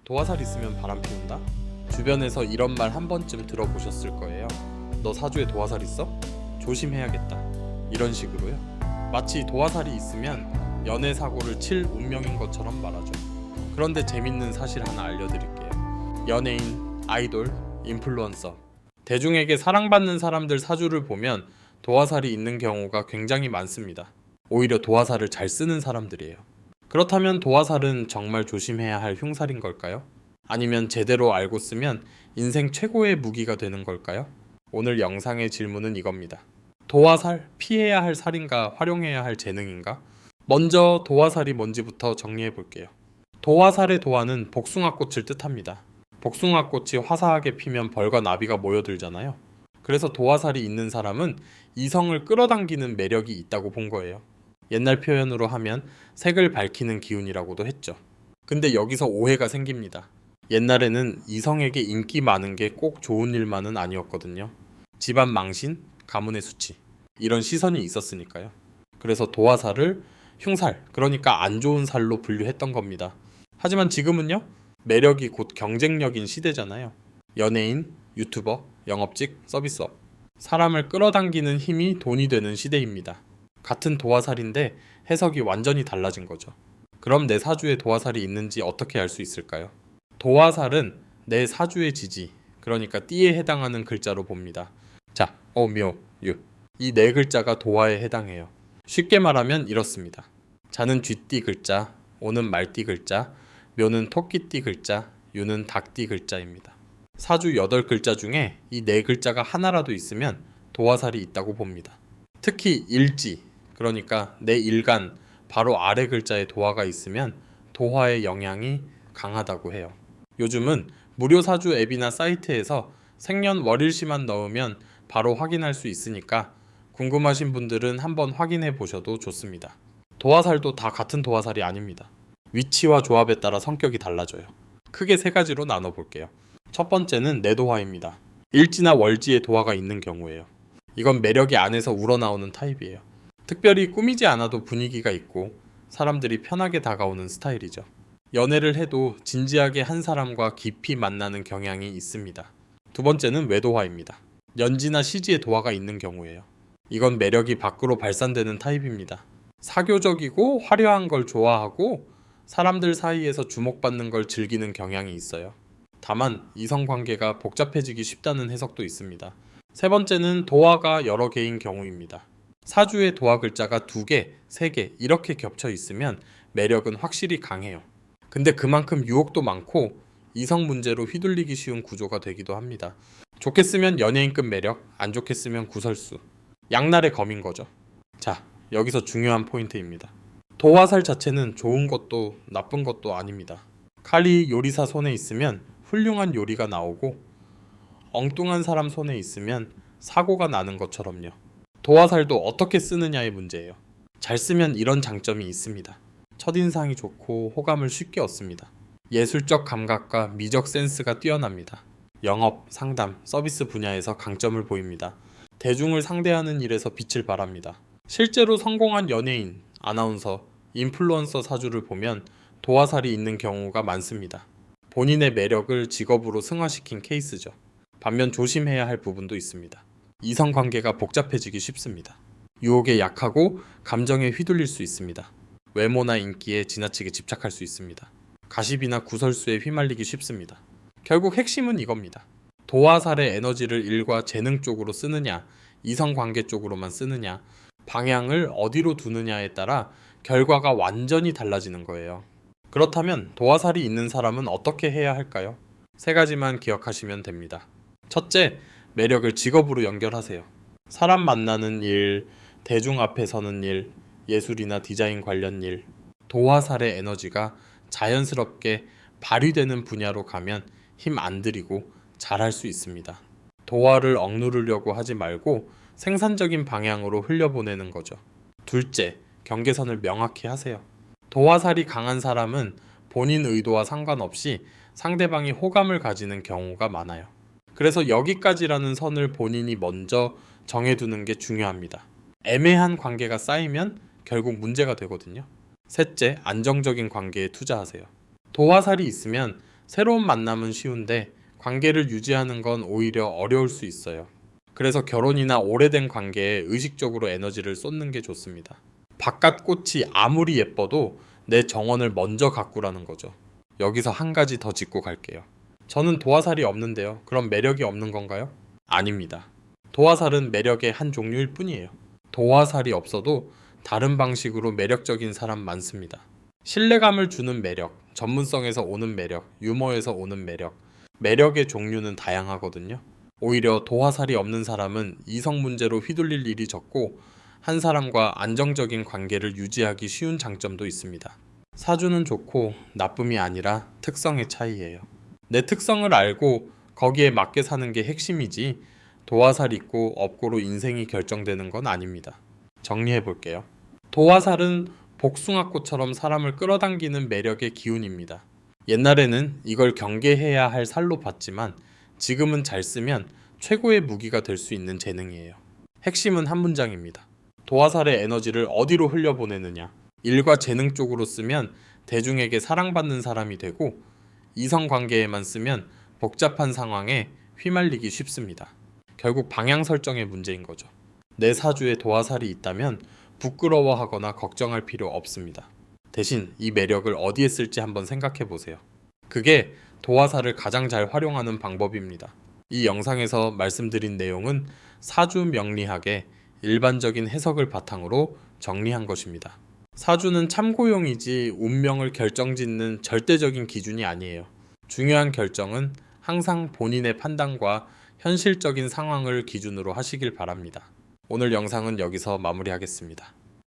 도화살 있으면 바람 피운다? 주변에서 이런 말 한 번쯤 들어보셨을 거예요. 너 사주에 도화살 있어? 조심해야겠다. 이런 식으로요. 마치 도화살이 있으면 연애 사고를 칠 운명인 것처럼 말하죠. 그런데 재밌는 사실 하나 알려드릴게요. 연예인, 아이돌, 인플루언서, 대중에게 사랑받는 사람들 사주를 보면 도화살이 있는 경우가 굉장히 많습니다. 오히려 도화살을 잘 쓰는 사람들이에요. 그렇다면 도화살은 정말 조심해야 할 흉살인 걸까요? 아니면 제대로 알고 쓰면 인생 최고의 무기가 되는 걸까요? 오늘 영상의 질문은 이겁니다. 도화살, 피해야 할 살인가 활용해야 할 재능인가? 먼저 도화살이 뭔지부터 정리해 볼게요. 도화살의 도화는 복숭아꽃을 뜻합니다. 복숭아꽃이 화사하게 피면 벌과 나비가 모여들잖아요. 그래서 도화살이 있는 사람은 이성을 끌어당기는 매력이 있다고 본 거예요. 옛날 표현으로 하면 색을 밝히는 기운이라고도 했죠. 근데 여기서 오해가 생깁니다. 옛날에는 이성에게 인기 많은 게 꼭 좋은 일만은 아니었거든요. 집안 망신, 가문의 수치, 이런 시선이 있었으니까요. 그래서 도화살을 흉살, 그러니까 안 좋은 살로 분류했던 겁니다. 하지만 지금은요, 매력이 곧 경쟁력인 시대잖아요. 연예인, 유튜버, 영업직, 서비스업. 사람을 끌어당기는 힘이 돈이 되는 시대입니다. 같은 도화살인데 해석이 완전히 달라진 거죠. 그럼 내 사주에 도화살이 있는지 어떻게 알 수 있을까요? 도화살은 내 사주의 지지, 그러니까 띠에 해당하는 글자로 봅니다. 자, 묘, 유. 이 네 글자가 도화에 해당해요. 쉽게 말하면 이렇습니다. 자는 쥐띠 글자, 오는 말띠 글자, 묘는 토끼띠 글자, 유는 닭띠 글자입니다. 사주 8글자 중에 이 네 글자가 하나라도 있으면 도화살이 있다고 봅니다. 특히 일지, 그러니까 내 일간 바로 아래 글자에 도화가 있으면 도화의 영향이 강하다고 해요. 요즘은 무료 사주 앱이나 사이트에서 생년월일시만 넣으면 바로 확인할 수 있으니까 궁금하신 분들은 한번 확인해 보셔도 좋습니다. 도화살도 다 같은 도화살이 아닙니다. 위치와 조합에 따라 성격이 달라져요. 크게 세 가지로 나눠 볼게요. 첫 번째는 내도화입니다. 일지나 월지에 도화가 있는 경우예요. 이건 매력이 안에서 우러나오는 타입이에요. 특별히 꾸미지 않아도 분위기가 있고 사람들이 편하게 다가오는 스타일이죠. 연애를 해도 진지하게 한 사람과 깊이 만나는 경향이 있습니다. 두 번째는 외도화입니다. 연지나 시지에 도화가 있는 경우예요. 이건 매력이 밖으로 발산되는 타입입니다. 사교적이고 화려한 걸 좋아하고 사람들 사이에서 주목받는 걸 즐기는 경향이 있어요. 다만 이성관계가 복잡해지기 쉽다는 해석도 있습니다. 세 번째는 도화가 여러 개인 경우입니다. 사주에 도화 글자가 2개, 3개 이렇게 겹쳐 있으면 매력은 확실히 강해요. 근데 그만큼 유혹도 많고 이성 문제로 휘둘리기 쉬운 구조가 되기도 합니다. 좋게 쓰면 연예인급 매력, 안 좋게 쓰면 구설수. 양날의 검인 거죠. 자, 여기서 중요한 포인트입니다. 도화살 자체는 좋은 것도 나쁜 것도 아닙니다. 칼이 요리사 손에 있으면 훌륭한 요리가 나오고 엉뚱한 사람 손에 있으면 사고가 나는 것처럼요. 도화살도 어떻게 쓰느냐의 문제예요. 잘 쓰면 이런 장점이 있습니다. 첫인상이 좋고 호감을 쉽게 얻습니다. 예술적 감각과 미적 센스가 뛰어납니다. 영업, 상담, 서비스 분야에서 강점을 보입니다. 대중을 상대하는 일에서 빛을 발합니다. 실제로 성공한 연예인, 아나운서, 인플루언서 사주를 보면 도화살이 있는 경우가 많습니다. 본인의 매력을 직업으로 승화시킨 케이스죠. 반면 조심해야 할 부분도 있습니다. 이성관계가 복잡해지기 쉽습니다. 유혹에 약하고 감정에 휘둘릴 수 있습니다. 외모나 인기에 지나치게 집착할 수 있습니다. 가십이나 구설수에 휘말리기 쉽습니다. 결국 핵심은 이겁니다. 도화살의 에너지를 일과 재능 쪽으로 쓰느냐, 이성관계 쪽으로만 쓰느냐, 방향을 어디로 두느냐에 따라 결과가 완전히 달라지는 거예요. 그렇다면 도화살이 있는 사람은 어떻게 해야 할까요? 세 가지만 기억하시면 됩니다. 첫째, 매력을 직업으로 연결하세요. 사람 만나는 일, 대중 앞에 서는 일, 예술이나 디자인 관련 일, 도화살의 에너지가 자연스럽게 발휘되는 분야로 가면 힘 안 들이고 잘할 수 있습니다. 도화를 억누르려고 하지 말고 생산적인 방향으로 흘려보내는 거죠. 둘째, 경계선을 명확히 하세요. 도화살이 강한 사람은 본인 의도와 상관없이 상대방이 호감을 가지는 경우가 많아요. 그래서 여기까지라는 선을 본인이 먼저 정해두는 게 중요합니다. 애매한 관계가 쌓이면 결국 문제가 되거든요. 셋째, 안정적인 관계에 투자하세요. 도화살이 있으면 새로운 만남은 쉬운데 관계를 유지하는 건 오히려 어려울 수 있어요. 그래서 결혼이나 오래된 관계에 의식적으로 에너지를 쏟는 게 좋습니다. 바깥 꽃이 아무리 예뻐도 내 정원을 먼저 가꾸라는 거죠. 여기서 한 가지 더 짚고 갈게요. 저는 도화살이 없는데요. 그럼 매력이 없는 건가요? 아닙니다. 도화살은 매력의 한 종류일 뿐이에요. 도화살이 없어도 다른 방식으로 매력적인 사람 많습니다. 신뢰감을 주는 매력, 전문성에서 오는 매력, 유머에서 오는 매력, 매력의 종류는 다양하거든요. 오히려 도화살이 없는 사람은 이성 문제로 휘둘릴 일이 적고 한 사람과 안정적인 관계를 유지하기 쉬운 장점도 있습니다. 사주는 좋고 나쁨이 아니라 특성의 차이예요. 내 특성을 알고 거기에 맞게 사는 게 핵심이지 도화살 있고 없고로 인생이 결정되는 건 아닙니다. 정리해 볼게요. 도화살은 복숭아꽃처럼 사람을 끌어당기는 매력의 기운입니다. 옛날에는 이걸 경계해야 할 살로 봤지만 지금은 잘 쓰면 최고의 무기가 될 수 있는 재능이에요. 핵심은 한 문장입니다. 도화살의 에너지를 어디로 흘려보내느냐. 일과 재능 쪽으로 쓰면 대중에게 사랑받는 사람이 되고 이성관계에만 쓰면 복잡한 상황에 휘말리기 쉽습니다. 결국 방향 설정의 문제인 거죠. 내 사주에 도화살이 있다면 부끄러워하거나 걱정할 필요 없습니다. 대신 이 매력을 어디에 쓸지 한번 생각해 보세요. 그게 도화살을 가장 잘 활용하는 방법입니다. 이 영상에서 말씀드린 내용은 사주 명리학의 일반적인 해석을 바탕으로 정리한 것입니다. 사주는 참고용이지 운명을 결정짓는 절대적인 기준이 아니에요. 중요한 결정은 항상 본인의 판단과 현실적인 상황을 기준으로 하시길 바랍니다. 오늘 영상은 여기서 마무리하겠습니다.